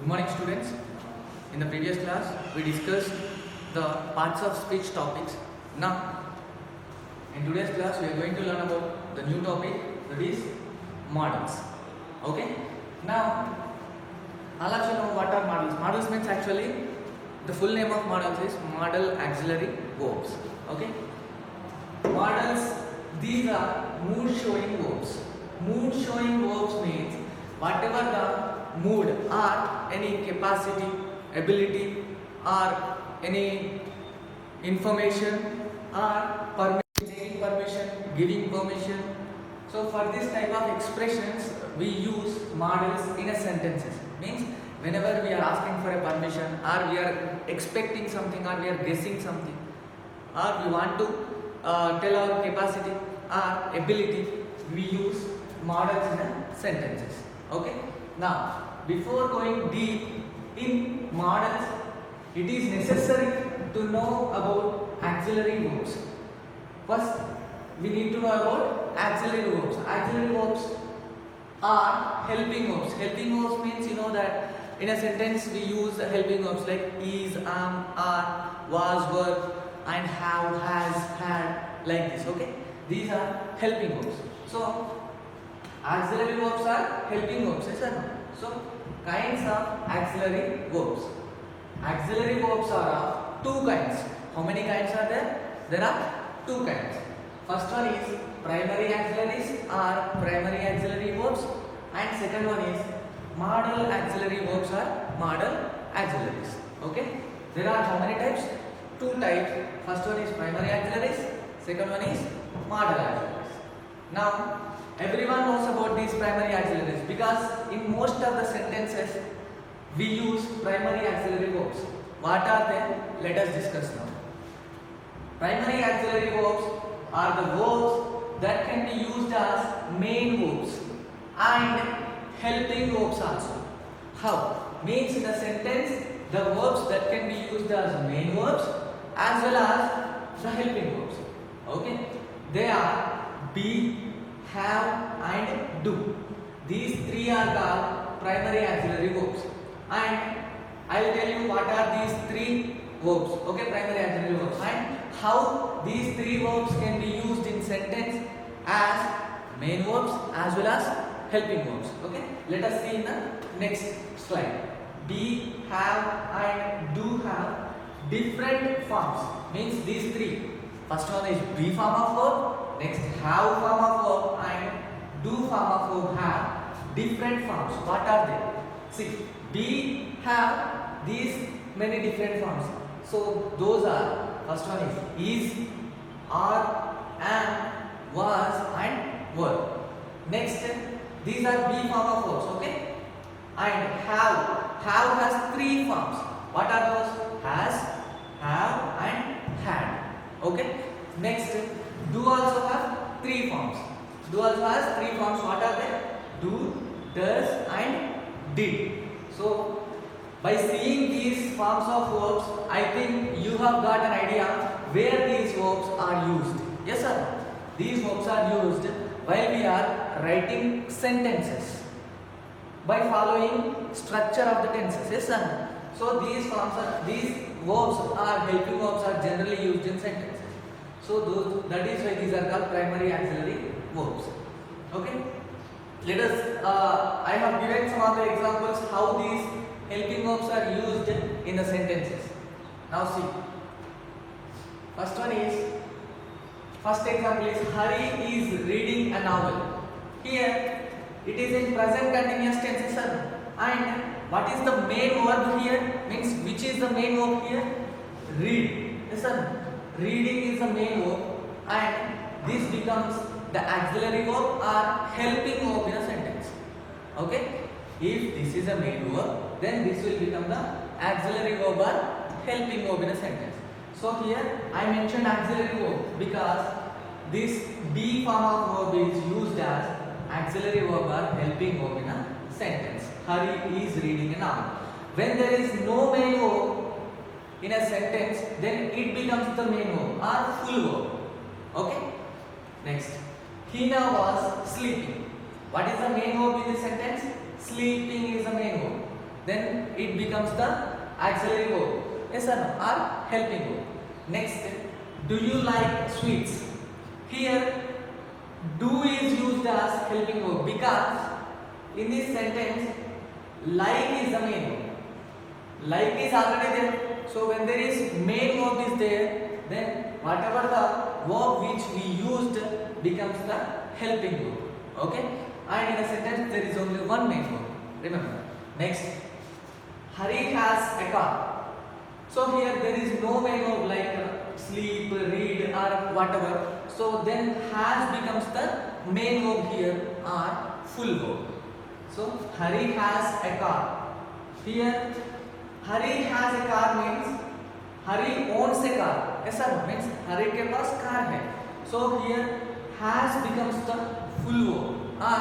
Good morning, students. In the previous class, we discussed the parts of speech topics. Now, in today's class, we are going to learn about the new topic, that is models. Okay? Now, all of you know what are models. Models means actually the full name of models is modal auxiliary verbs. Okay? Models, these are mood showing verbs. Mood showing verbs means whatever the mood or any capacity, ability or any information or permission, taking permission, giving permission. So for this type of expressions we use models in a sentences. Means whenever we are asking for a permission or we are expecting something or we are guessing something or we want to tell our capacity or ability, we use models in a sentences. Okay? Now, before going deep in models, it is necessary to know about auxiliary verbs. First, we need to know about auxiliary verbs. Auxiliary verbs are helping verbs. Helping verbs means you know that in a sentence we use helping verbs like is, are, was, were, and have, has, had, like this. Okay? These are helping verbs. So, auxiliary verbs are helping verbs, yes or no? So, kinds of auxiliary verbs. Auxiliary verbs are of two kinds. How many kinds are there? There are two kinds. First one is primary auxiliaries or primary auxiliary verbs, and second one is modal auxiliary verbs or modal auxiliaries. Okay? There are how many types? Two types. First one is primary auxiliaries, second one is modal auxiliaries. Now, everyone knows about these primary auxiliaries because in most of the sentences we use primary auxiliary verbs. What are they? Let us discuss now. Primary auxiliary verbs are the verbs that can be used as main verbs and helping verbs also. How? Means in a sentence the verbs that can be used as main verbs as well as the helping verbs. Okay? They are be, have and do. These three are called primary auxiliary verbs. And I will tell you what are these three verbs. Okay, primary auxiliary verbs, and how these three verbs can be used in sentence as main verbs as well as helping verbs. Okay, let us see in the next slide. Be, have and do have different forms. Means these three. First one is be form of verb, next have form of verb and do form of verb have different forms. What are they? See, be, have these many different forms. So those are, first one is, are, am, was and were. Next, these are be form of verbs. Okay, and have has three forms. What are those? Has, have and had. Okay. Next, do also have three forms. Do also has three forms. What are they? Do, does and did. So, by seeing these forms of verbs, I think you have got an idea where these verbs are used. Yes or no? These verbs are used while we are writing sentences by following structure of the tenses. Yes or no? So, these verbs are helping verbs are generally used in sentences. So that is why these are called primary auxiliary verbs. Okay. Let us. I have given some of the examples how these helping verbs are used in the sentences. Now see. First example is Hari is reading a novel. Here it is in present continuous tense, sir. And what is the main verb here? Means which is the main verb here? Read. Yes, sir. Reading is the main verb and this becomes the auxiliary verb or helping verb in a sentence. Okay? If this is a main verb, then this will become the auxiliary verb or helping verb in a sentence. So here I mentioned auxiliary verb because this be form of verb is used as auxiliary verb or helping verb in a sentence. Hari is reading a novel. When there is no main verb in a sentence, then it becomes the main verb or full verb. Okay? Next, Hina was sleeping. What is the main verb in this sentence? Sleeping is the main verb. then it becomes the auxiliary verb. Yes or no? Or helping verb. Next, do you like sweets? Here, do is used as helping verb because in this sentence, like is the main verb. Like is already there. So when there is main verb is there, then whatever the verb which we used becomes the helping verb. Okay? And in a sentence there is only one main verb. Remember. Next, Hari has a car. So here there is no main verb like sleep, read or whatever. So then has becomes the main verb here or full verb. So Hari has a car. Here Hari has a car means Hari owns a car. Yes or no? Means Hari के पास car है. So here has becomes the full verb or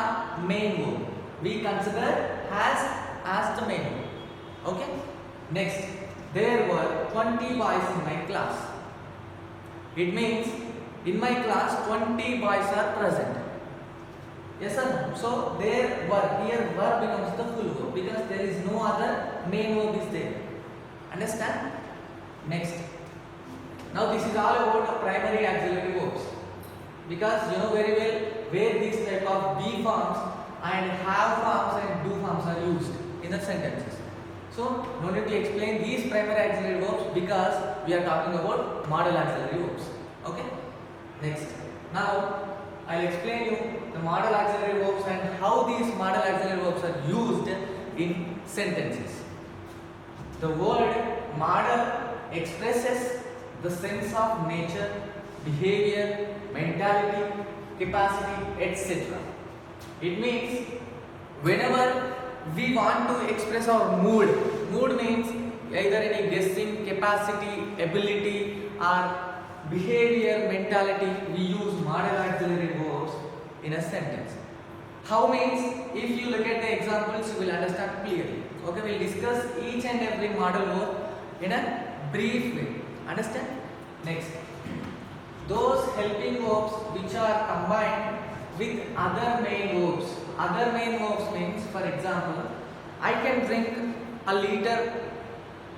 main verb. We consider has as the main verb. Okay. Next, there were 20 boys in my class. It means in my class 20 boys are present. Yes or no? So there were, here were becomes the full verb because there is no other main verb is there. Understand? Next. Now this is all about primary auxiliary verbs because you know very well where this type of be forms and have forms and do forms are used in the sentences. So no need to explain these primary auxiliary verbs because we are talking about modal auxiliary verbs. Okay. Next. Now I will explain you the modal auxiliary verbs and how these modal auxiliary verbs are used in sentences. The word modal expresses the sense of nature, behavior, mentality, capacity, etc. It means whenever we want to express our mood means either any guessing, capacity, ability or behavior, mentality, we use modal auxiliary verbs in a sentence. How means if you look at the examples you will understand clearly. Okay, we will discuss each and every modal verb in a brief way. Understand? Next, those helping verbs which are combined with other main verbs. Other main verbs means, for example, I can drink a liter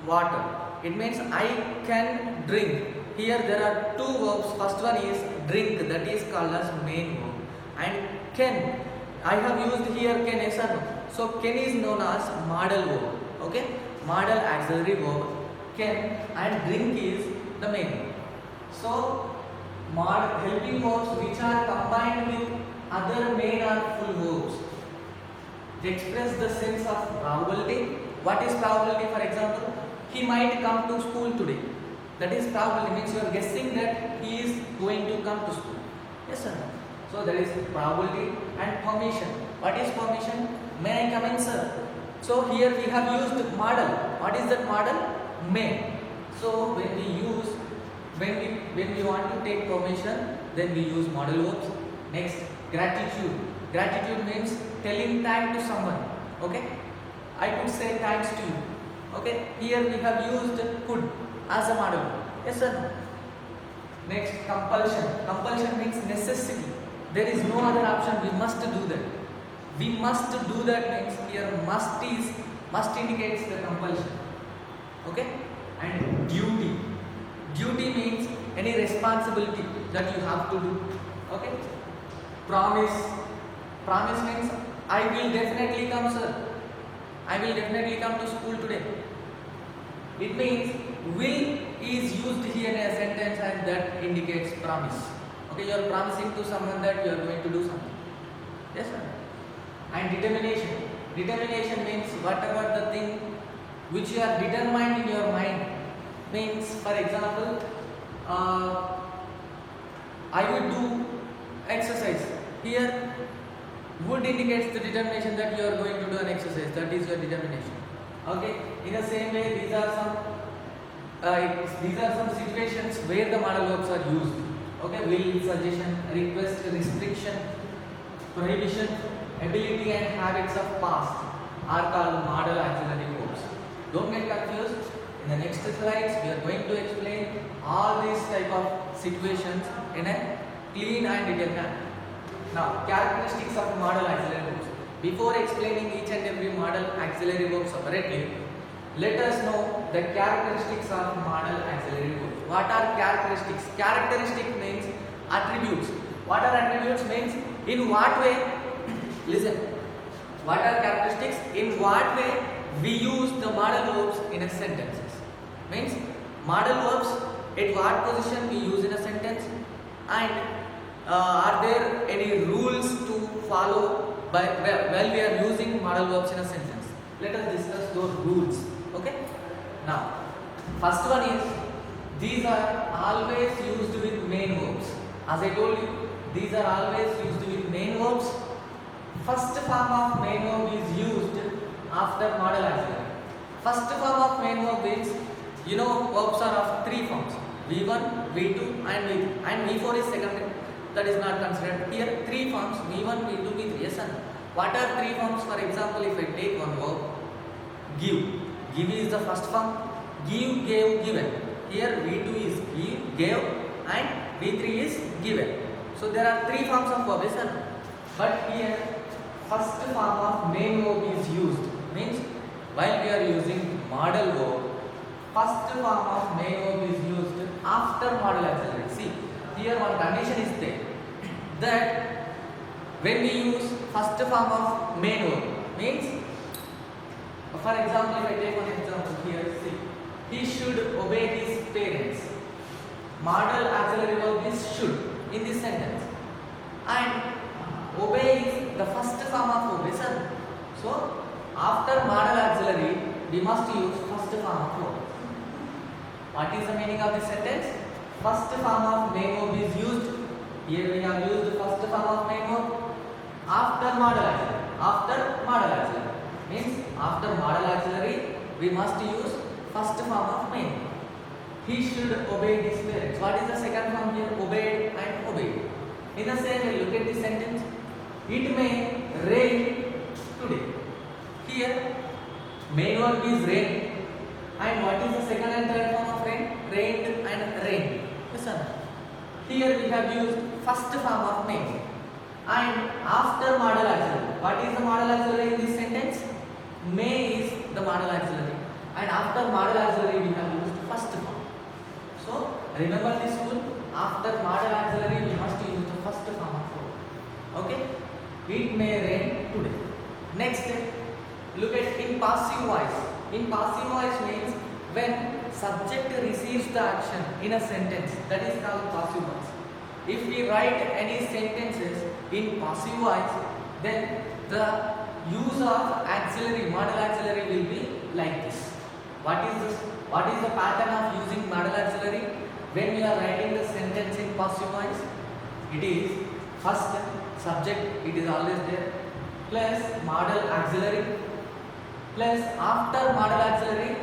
water. It means I can drink. Here there are two verbs. First one is drink, that is called as main verb, and can. I have used here can, yes or no? So can is known as modal verb. Okay, modal auxiliary verb can, and drink is the main verb. So helping verbs which are combined with other main or full verbs, they express the sense of probability. What is probability? For example, he might come to school today. That is probability, means you are guessing that he is going to come to school. Yes or no? So there is probability. And permission. What is permission? May I come in, sir? So here we have used modal. What is that modal? May. So when we want to take permission, then we use modal verbs. Next, gratitude. Gratitude means telling thanks to someone. Okay, I could say thanks to you. Okay, here we have used could as a modal. Yes or no? Next, compulsion. Compulsion means necessity. There is no other option. We must do that. We must do that means here must indicates the compulsion. Okay, and duty. Duty means any responsibility that you have to do. Okay. Promise. Promise means I will definitely come, sir. I will definitely come to school today. It means will is used here in a sentence and that indicates promise. Okay, you are promising to someone that you are going to do something. Yes, sir. And determination. Determination means whatever the thing which you are determined in your mind. Means, for example, I would do exercise. Here, would indicates the determination that you are going to do an exercise. That is your determination. Okay. In the same way, these are some situations where the modal verbs are used. Okay. Will, suggestion, request, restriction, prohibition, ability, and habits of past are called modal auxiliary verbs. Don't get confused. In the next slides, we are going to explain all these type of situations in a clean and detailed manner. Now, characteristics of modal auxiliary verbs. before explaining each and every modal auxiliary verb separately, let us know the characteristics of modal auxiliary verb. What are characteristics? Characteristic means attributes. What are attributes means in what way? Listen. What are characteristics? In what way we use the modal verbs in a sentences? Means modal verbs at what position we use in a sentence, and are there any rules to follow while we are using modal verbs in a sentence? Let us discuss those rules. Okay. Now, first one is these are always used with main verbs. As I told you, these are always used with main verbs. First form of main verb is used after modal auxiliary. First form of main verb is, verbs are of three forms: V1, V2 and V3. And V4 is second, that is not considered. Here three forms: V1, V2, V3. Yes or no? What are three forms? For example, if I take one verb, give. Give is the first form. Give, gave, given. Here V2 is give, gave, and V3 is given. So there are three forms of verb. Yes or no? But here first form of main verb is used. Means while we are using modal verb, first form of main verb is used after modal auxiliary. See, here one condition is there that when we use first form of main verb, means for example, if I take one example here, see, he should obey his parents. Modal auxiliary verb is should in this sentence, and obey is the first form of verb. Sir. So after modal auxiliary, we must use first form of verb. What is the meaning of this sentence? First form of main verb is used. Here we have used the first form of main verb after modal auxiliary. After modal auxiliary means after modal auxiliary, we must use first form of main verb. He should obey his parents. What is the second form here? Obeyed and obeyed. In the same way, look at this sentence. It may rain today. Here, main verb is rain. And what is the second and third form of rain? Rained and rained. Yes, sir. Here we have used first form of main. And after modal auxiliary. What is the modal auxiliary in this sentence? May is the modal auxiliary. And after modal auxiliary, we have used first form. So remember this rule. After modal auxiliary, we must use the first form of verb. Okay? It may rain today. Next, look at in passive voice. In passive voice means when subject receives the action in a sentence. That is called passive voice. If we write any sentences in passive voice, then the use of auxiliary, modal auxiliary will be like this. What is this? What is the pattern of using modal auxiliary when we are writing the sentence in passive voice? It is first subject, it is always there, plus modal auxiliary, plus after modal auxiliary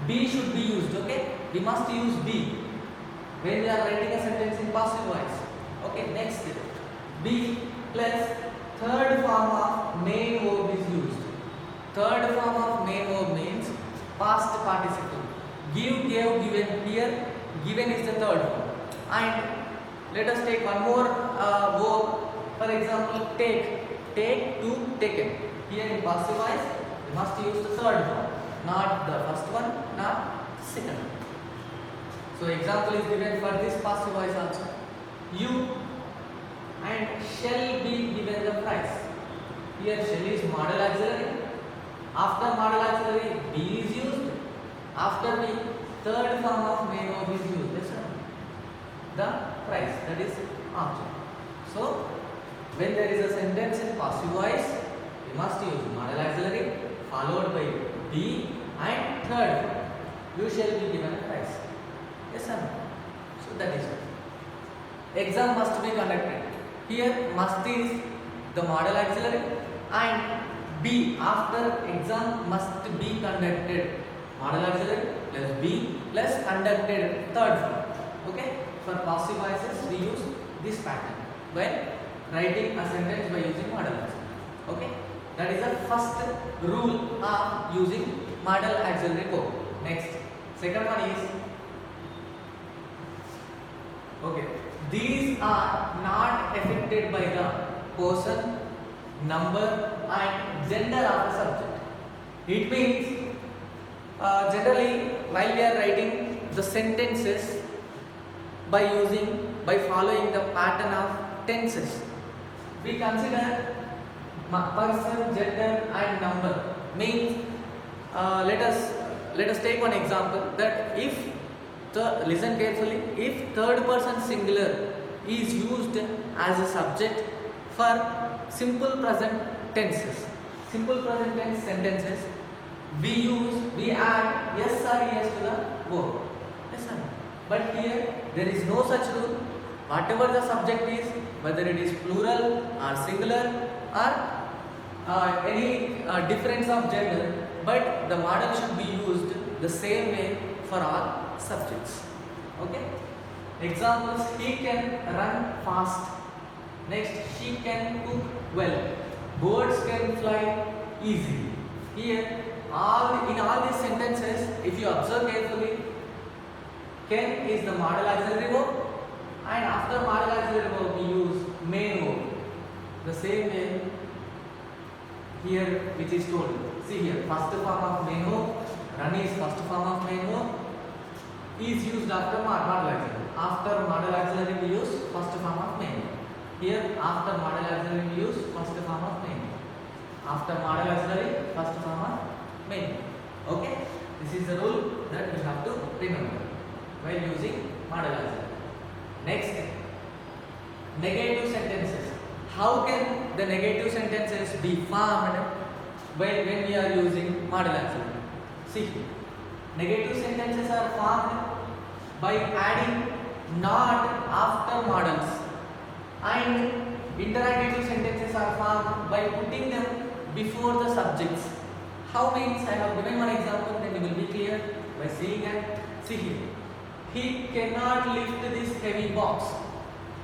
be should be used. Okay, we must use be when we are writing a sentence in passive voice. Okay, next be plus third form of main verb is used. Third form of main verb means past participle. Give, gave, given. Here given is the third form. And let us take one more verb. For example, take. Take, to, taken. Here in passive voice, we must use the third form, not the first one, not the second one. So example is given for this passive voice also. You and shall be given the prize. Here shall is modal auxiliary. After modal auxiliary, be is used. After be, third form of main verb is used. Yes, sir. The prize, that is object. So when there is a sentence in passive voice, we must use modal auxiliary followed by be and third form. You shall be given a prize. Yes, sir. So that is it. Exam must be conducted. Here must is the modal auxiliary and be after exam must be conducted. Modal auxiliary plus be plus conducted third form. Okay. For passive voices we use this pattern when writing a sentence by using modal auxiliary. Okay. That is the first rule of using modal auxiliary verb. Next, second one is okay. These are not affected by the person, number and gender of a subject. It means generally while we are writing the sentences by following the pattern of tenses, we consider person, gender and number. Means let us take one example that if listen carefully, if third person singular is used as a subject for simple present tenses, simple present tense sentences, we add yes or yes to the verb. Yes or no? But here there is no such rule. Whatever the subject is, whether it is plural or singular or any difference of gender, but the model should be used the same way for all subjects. Okay? Examples: he can run fast. Next, she can cook well. Birds can fly easily. Here, in all these sentences, if you observe carefully, can is the modal auxiliary verb, and after modal auxiliary verb we use main verb. The same way here which is told. See here, first form of main verb, run is first form of main verb, is used after modal auxiliary. After modal auxiliary we use first form of main verb. Here after modal auxiliary we use first form of main verb. After modal auxiliary, first form of main verb. Okay? This is the rule that we have to remember while using modal auxiliary. Next, negative sentences. How can the negative sentences be formed when we are using modal auxiliary? See, negative sentences are formed by adding not after modals, and interrogative sentences are formed by putting them before the subjects. How means? I have given one example, then you will be clear by seeing and see here. He cannot lift this heavy box.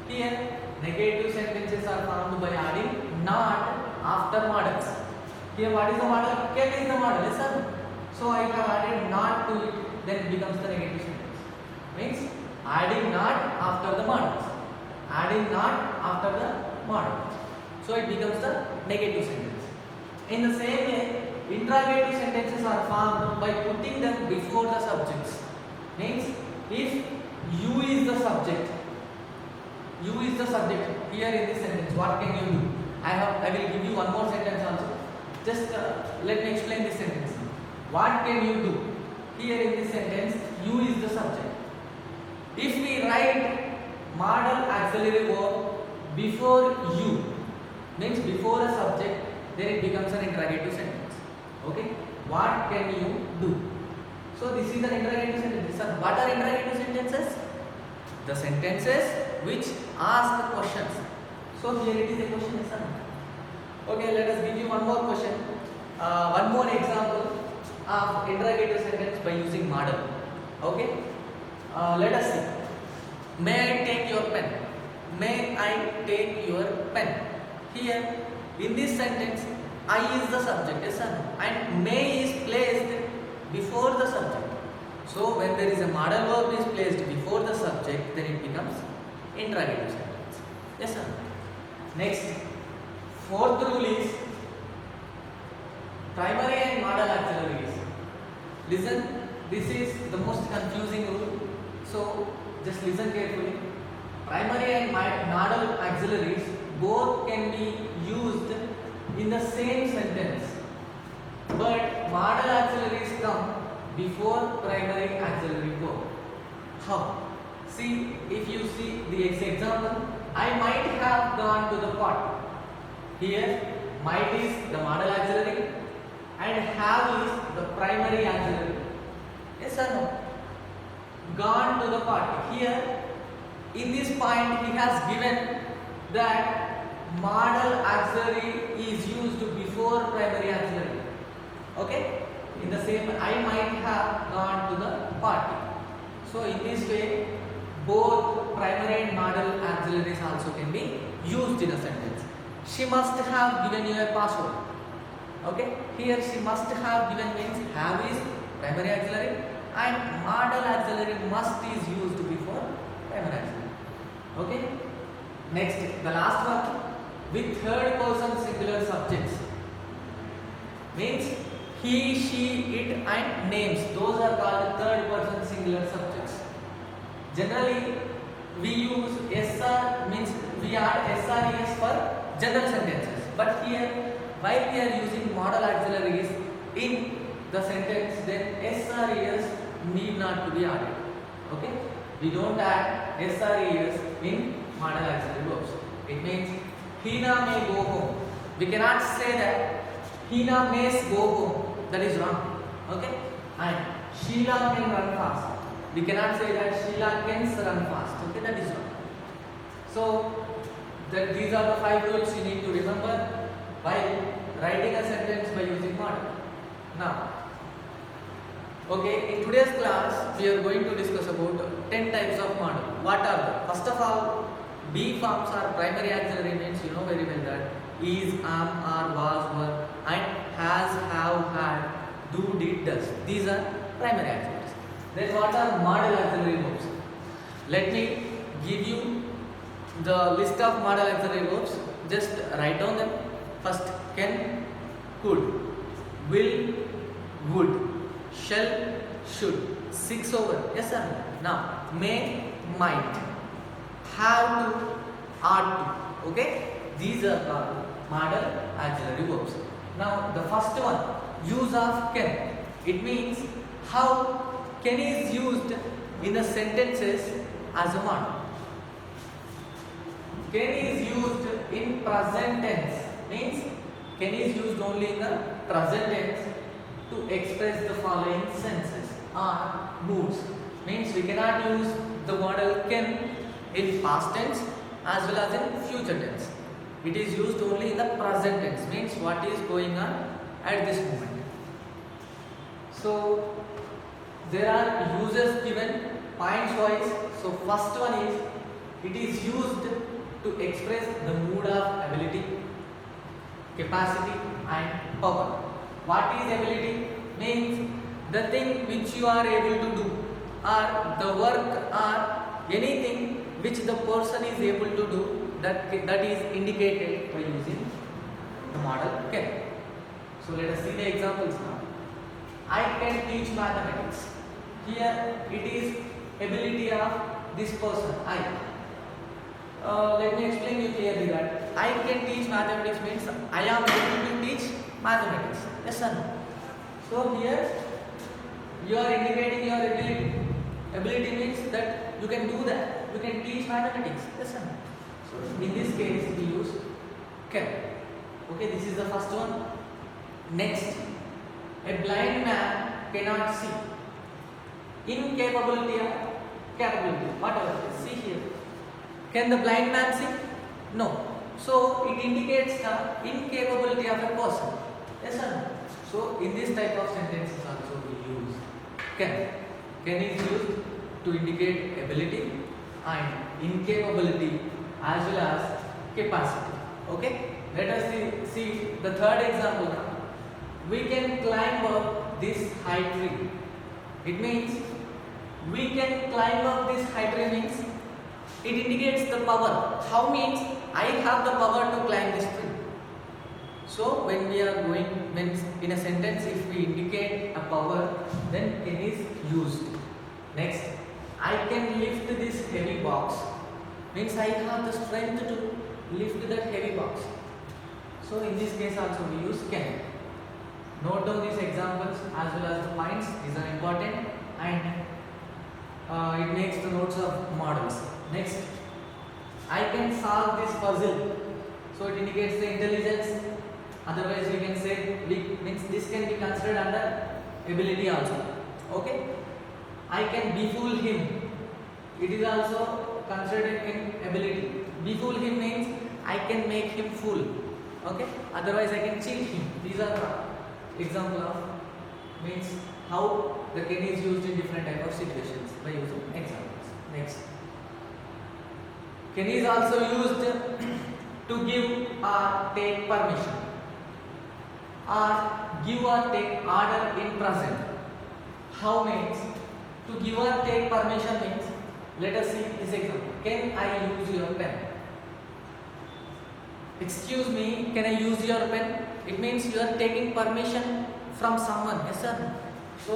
Here, negative sentences are formed by adding not after modals. Here, what is the model? Can is the model, yes sir? So I have added not to it, then it becomes the negative sentence. Means adding not after the models. Adding not after the model. So it becomes the negative sentence. In the same way, interrogative sentences are formed by putting them before the subjects. Means if you is the subject, here in this sentence, what can you do? I will give you one more sentence also. Just let me explain this sentence. What can you do? Here in this sentence, you is the subject. If we write modal auxiliary verb before you, means before a subject, then it becomes an interrogative sentence. Okay? What can you do? So this is an interrogative sentence. What are interrogative sentences? The sentences which ask questions. So here it is a question, sir. Okay, let us give you one more question. One more example of interrogative sentence by using model. Okay? Let us see. May I take your pen? May I take your pen? Here, in this sentence, I is the subject, yes sir, and may is placed before the subject. So when there is a modal verb is placed before the subject, then it becomes interrogative sentence. Yes sir. Next, fourth rule is primary and modal auxiliaries. Listen, this is the most confusing rule. So just listen carefully. Primary and modal auxiliaries both can be used in the same sentence, but modal auxiliaries come before primary auxiliary verb. How? See, if you see the example, I might have gone to the pot. Here, might is the modal auxiliary and have is the primary auxiliary. Yes or no? Gone to the pot. Here, in this point, he has given that modal auxiliary is used before primary auxiliary. Okay? In the same, I might have gone to the party. So in this way, both primary and modal auxiliaries also can be used in a sentence. She must have given you a password. Okay? Here she must have given means have is primary auxiliary and modal auxiliary must is used before primary auxiliary. Okay? Next, the last one, with third person singular subjects. means he, she, it and names. Those are called third person singular subjects. Generally, we use SR means we add SRES for general sentences. But here, while we are using modal auxiliaries in the sentence, then SRES need not to be added. Okay? We don't add SRES in modal auxiliary verbs. It means Hina may go home. We cannot say that Hina may go home. That is wrong. Okay? And Sheila can run fast. We cannot say that Sheila can run fast. Okay? That is wrong. So these are the 5 rules you need to remember while writing a sentence by using modal. Now, okay, in today's class we are going to discuss about 10 types of modal. What are they? First of all, B forms are primary auxiliary, means you know very well that is, am, are, was, were and has, have, had, do, did, does. These are primary auxiliaries. Then what are modal auxiliary verbs? Let me give you the list of modal auxiliary verbs. Just write down them. First, can, could, will, would, shall, should, 6 over, yes or no? Now, may, might, have to, ought to. Okay? These are called modal auxiliary verbs. Now, the first one, use of can. It means how can is used in the sentences as a modal. Can is used in present tense, means can is used only in the present tense to express the following senses or moods. Means we cannot use the modal can in past tense as well as in future tense. It is used only in the present tense, means what is going on at this moment. So there are uses given points wise. So first one is it is used to express the mood of ability, capacity and power. What is ability? Means the thing which you are able to do, or the work or anything which the person is able to do, that is indicated by using the modal can. So let us see the examples now. I can teach mathematics. Here it is ability of this person, I. Let me explain you clearly that I can teach mathematics means I am able to teach mathematics. Yes or no? So here you are indicating your ability. Ability means that you can do that. You can teach mathematics. Yes or no? So in this case we use can. Okay, this is the first one. Next, a blind man cannot see. Incapability or capability, whatever it is. See here. Can the blind man see? No. So it indicates the incapability of a person. Yes or no? So in this type of sentences also we use can. Can is used to indicate ability and incapability as well as capacity. Okay? Let us see the third example now. We can climb up this high tree. It means we can climb up this high tree means it indicates the power. How means I have the power to climb this tree. So when we are going, when in a sentence if we indicate a power, then can is used. Next, I can lift this heavy box means I have the strength to lift that heavy box. So in this case also we use can. Note down these examples as well as the points. These are important and it makes the notes of models. Next, I can solve this puzzle. So it indicates the intelligence. Otherwise we can say means this can be considered under ability also. Okay. I can befool him. It is also considered in ability. Befool him means I can make him fool. Okay. Otherwise I can cheat him. These are the example of means how the can is used in different type of situations by using examples. Next, can is also used to give or take permission or give or take order in present. How means to give or take permission means, let us see this example. Can I use your pen? Excuse me, can I use your pen? it means you are taking permission from someone. Yes or no? So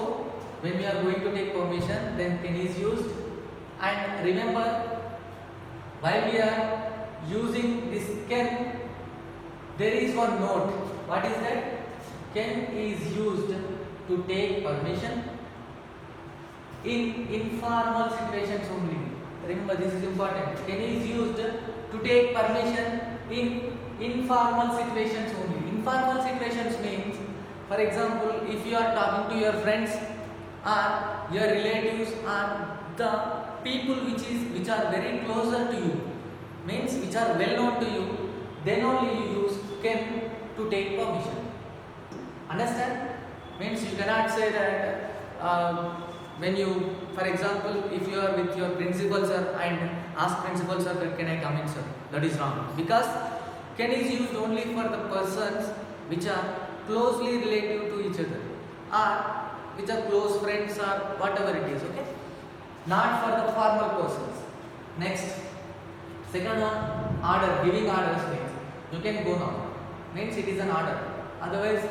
when we are going to take permission, then can is used. And remember, while we are using this can, there is one note. What is that? Can is used to take permission in informal situations only. Remember, this is important. Can is used to take permission in informal situations only. Informal situations means, for example, if you are talking to your friends or your relatives or the people which are very closer to you, means which are well known to you, then only you use can to take permission. Understand? Means you cannot say that when you, for example, if you are with your principal sir and ask principal sir that can I come in sir, that is wrong, because can is used only for the persons which are closely related to each other or which are close friends or whatever it is, okay, not for the formal persons. Next, second one, order. Giving orders means you can go now, means it is an order, otherwise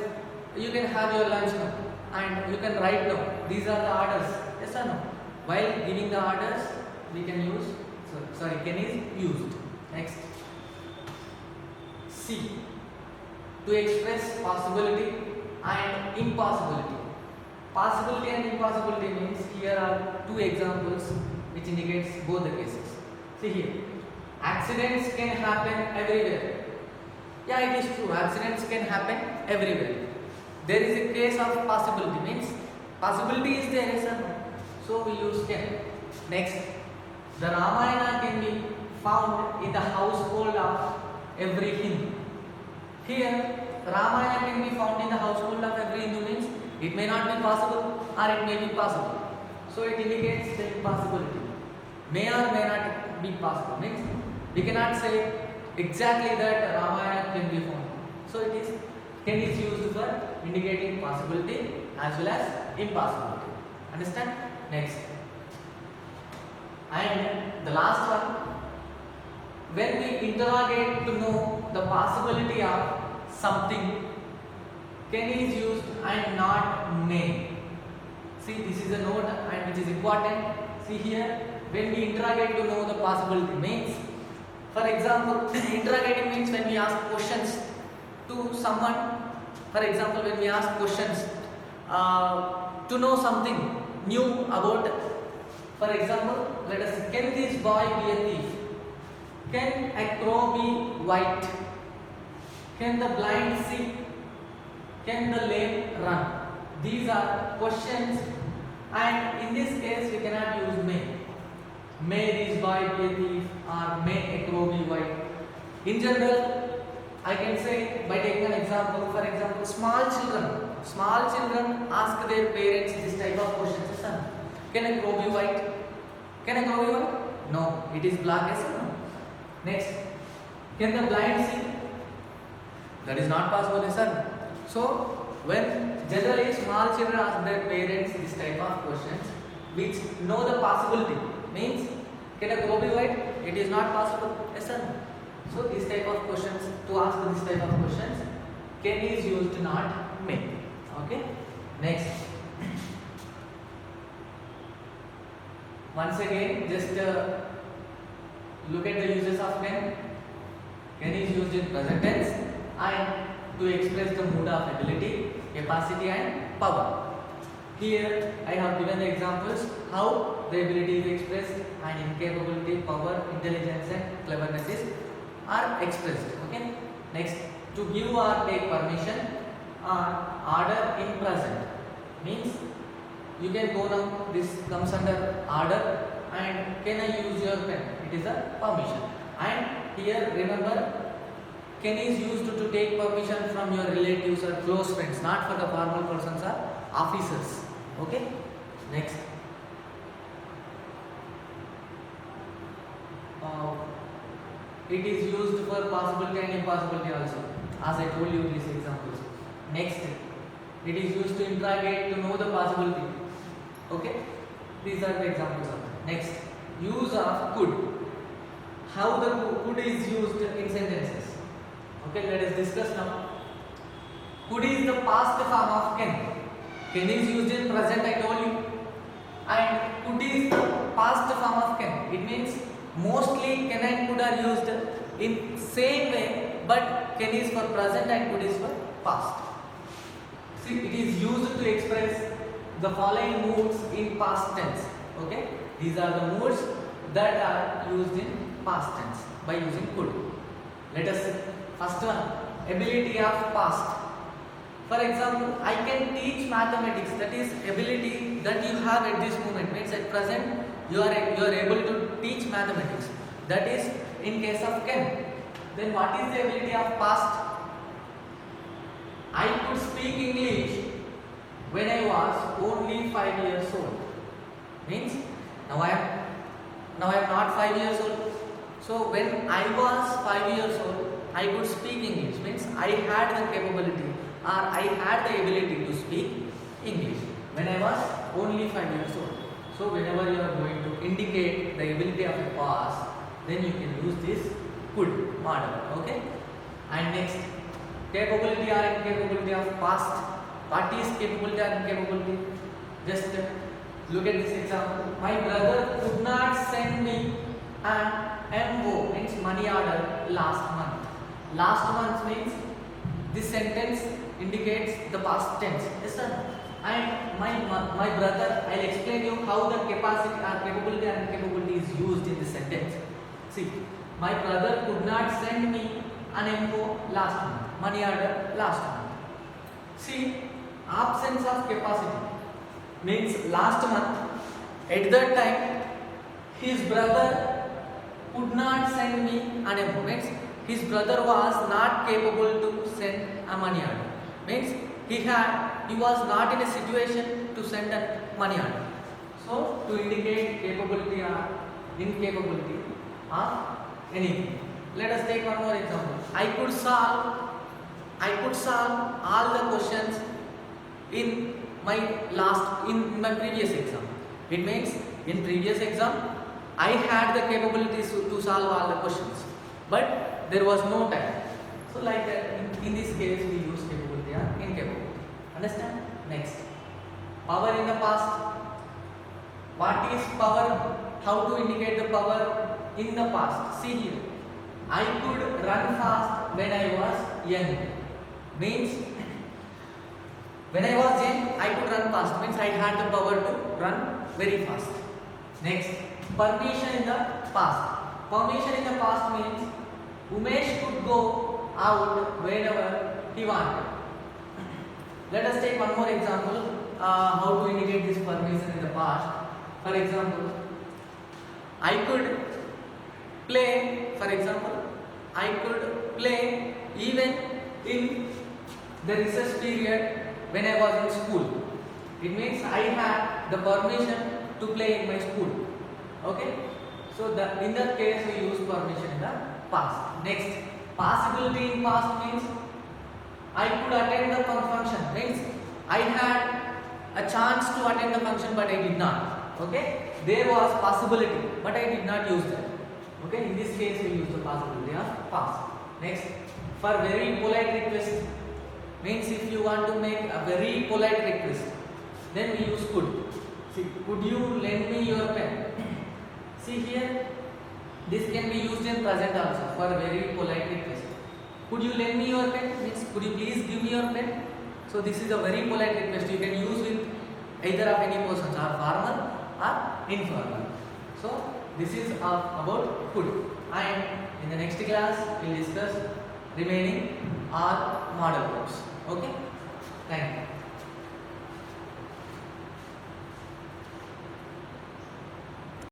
you can have your lunch now and you can write now. These are the orders. Yes or no? While giving the orders, we can use, can is used. Next, C. To express possibility and impossibility. Possibility and impossibility means here are two examples which indicates both the cases. See here, accidents can happen everywhere. Yeah, it is true, accidents can happen everywhere. There is a case of possibility, means possibility is there, yes or no? So we use can. Next, the Ramayana can be found in the household of every Hindu. Here, Ramayana can be found in the household of every Hindu means it may not be possible or it may be possible. So it indicates the impossibility. May or may not be possible. Means we cannot say exactly that Ramayana can be found. So it is can is used for indicating possibility as well as impossibility. Understand? Next. And the last one, when we interrogate to know the possibility of something, can is used and not may. See, this is a note and which is important. See here, when we interrogate to know the possibility means, for example, interrogating means when we ask questions to someone. For example, when we ask questions to know something new about, for example, let us say, can this boy be a thief? Can a crow be white? Can the blind see? Can the lame run? These are questions, and in this case we cannot use may. May this boy be a thief or may a crow be white. In general, I can say by taking an example, for example, small children ask their parents this type of questions. Son, can a crow be white? Can a crow be white? No, it is black. Yes or no? Next, can the blind see? That is not possible. Yes or no? So, when generally small children ask their parents this type of questions, which know the possibility, means can a crow be white? It is not possible. Yes or no? So this type of questions, to ask this type of questions, can is used, not may. Okay. Next. Once again, just look at the uses of can. Can is used in present tense and to express the mood of ability, capacity and power. Here I have given the examples how the ability is expressed and incapability, power, intelligence and cleverness are expressed. Okay. Next, to give or take permission or order in present means you can go now. This comes under order and can I use your pen? It is a permission. And here remember, can is used to take permission from your relatives or close friends, not for the formal persons or officers. Okay. Next. It is used for possibility and impossibility also, as I told you these examples. Next, it is used to interrogate to know the possibility. Okay, these are the examples of it. Next, use of could. How the could is used in sentences. Okay, let us discuss now. Could is the past form of can. Can is used in present, I told you. And could is the past form of can. It means mostly can and could are used in same way, but can is for present and could is for past. See, it is used to express the following moods in past tense. Okay, these are the moods that are used in past tense by using could. Let us see. First one, ability of past. For example, I can teach mathematics. That is ability that you have at this moment. Means at present you are able to teach mathematics. That is in case of can. Then what is the ability of past? I could speak English when I was only 5 years old. Means now I am not 5 years old. So when I was 5 years old, I could speak English. Means I had the capability or I had the ability to speak English when I was only 5 years old. So whenever you are going to indicate the ability of the past, then you can use this could model. Okay. And next, capability or incapability of past. What is capability or incapability? Just look at this example. My brother could not send me an MO, means money order, last month. Last month means this sentence indicates the past tense. Yes sir. And my brother, I'll explain you how the capacity or capability and incapability is used in this sentence. See, my brother could not send me an MO last month, money order last month. See, absence of capacity means last month at that time his brother could not send me an MO. Means his brother was not capable to send a money order. Means he was not in a situation to send a money order. So to indicate capability or incapability or anything. Let us take one more example. I could solve all the questions in my previous exam. It means in previous exam I had the capabilities to solve all the questions, but there was no time. So like that, in this case we use capability or incapability. Understand? Next, power in the past. What is power? How to indicate the power in the past? See here. I could run fast when I was young. Means when I was young, I could run fast. Means I had the power to run very fast. Next, permission in the past. Permission in the past means Umesh could go out whenever he wanted. Let us take one more example. How to indicate this permission in the past. For example, I could play. For example, I could play even in the recess period when I was in school. It means I had the permission to play in my school. Okay. So in that case we use permission in the past. Next, possibility in past means I could attend the function. Means I had a chance to attend the function but I did not. Okay. There was possibility but I did not use that. Okay. In this case we use the possibility of past. Next, for very polite request means if you want to make a very polite request, then we use could. See, could you lend me your pen? See here, this can be used in present also for very polite request. Could you lend me your pen? Means could you please give me your pen? So this is a very polite request. You can use with either of any persons, or formal or informal. So this is about could. And in the next class we will discuss remaining all model verbs. Okay. Thank you.